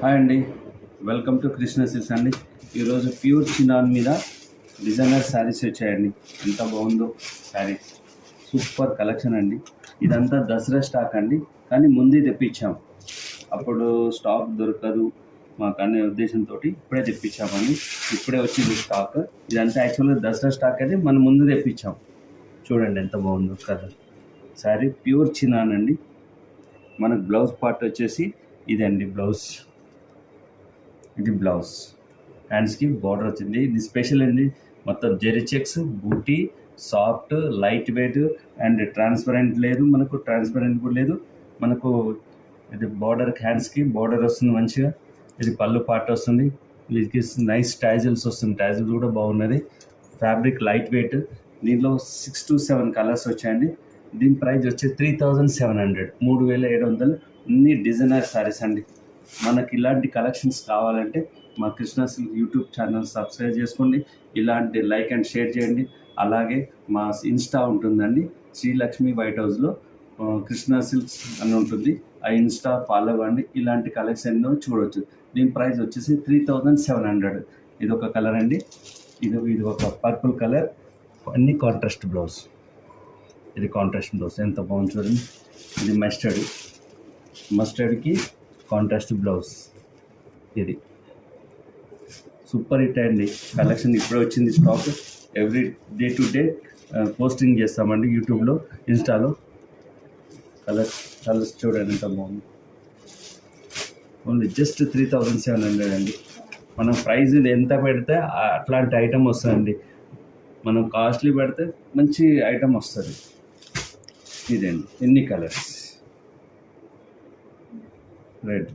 Hi అండి, welcome to Krishna silks అండి. ఈరోజు ప్యూర్ చినాన్ మీద డిజైనర్ శారీస్ వచ్చాయండి. ఎంత బాగుందో శారీ, సూపర్ కలెక్షన్ అండి. ఇదంతా దసరా స్టాక్ అండి, కానీ ముందే తెప్పించాం. అప్పుడు స్టాక్ దొరకదు మాకు అనే ఉద్దేశంతో ఇప్పుడే తెప్పించామండి. ఇప్పుడే వచ్చింది స్టాక్. ఇదంతా యాక్చువల్గా దసరా స్టాక్ అయితే మనం ముందు తెప్పించాం. చూడండి ఎంత బాగుందో కదా శారీ, ప్యూర్ చినాన్ అండి. మనకు బ్లౌజ్ పార్ట్ వచ్చేసి ఇదండి బ్లౌజ్. ఇది బ్లౌజ్, హ్యాండ్స్కి బార్డర్ వచ్చింది. ఇది స్పెషల్ అండి, మొత్తం జెరీ చెక్స్, బూటీ, soft, light weight and transparent లేదు, మనకు ట్రాన్స్పరెంట్ కూడా లేదు. మనకు ఇది బార్డర్, హ్యాండ్స్కి బార్డర్ వస్తుంది మంచిగా. ఇది పళ్ళు పార్ట్ వస్తుంది. వీటికి నైస్ టైజల్స్ వస్తుంది, టైజల్స్ కూడా బాగున్నది. Fabric light weight. దీనిలో 6 to 7 కలర్స్ వచ్చాయండి. దీని ప్రైస్ వచ్చి 3700, 3700. అన్ని డిజైనర్ శారీస్ అండి. మనకి ఇలాంటి కలెక్షన్స్ కావాలంటే మా Krishna silk YouTube channel subscribe చేసుకోండి. ఇలాంటి లైక్ అండ్ షేర్ చేయండి. అలాగే మా ఇన్స్టా ఉంటుందండి, శ్రీలక్ష్మి వైట్ హౌస్లో కృష్ణ సిల్క్స్ అని ఉంటుంది. ఆ ఇన్స్టా ఫాలో అవ్వండి. ఇలాంటి కలెక్షన్ ఎన్నో చూడవచ్చు. దీని ప్రైస్ వచ్చేసి 3700. ఇది ఒక కలర్ అండి. ఇది ఒక పర్పుల్ కలర్, అన్ని కాంట్రాస్ట్ బ్లౌజ్. ఇది కాంట్రాస్ట్ బ్లౌజ్ ఎంత బాగుంది చూడండి. ఇది మస్టర్డ్కి కాంట్రాస్ట్ బ్లౌజ్. ఇది సూపర్ హిట్ అండి కలెక్షన్. ఇప్పుడే వచ్చింది stock. Every day to day posting చేస్తామండి యూట్యూబ్లో, ఇన్స్టాలో. కలర్స్ చూడండి ఎంత బాగుంది. ఓన్లీ జస్ట్ 3700 అండి. మనం ప్రైస్ ఎంత పెడితే అట్లాంటి ఐటమ్ వస్తుందండి. మనం కాస్ట్లీ పెడితే మంచి ఐటమ్ వస్తుంది. ఇదండి ఎన్ని కలర్స్. రెడ్,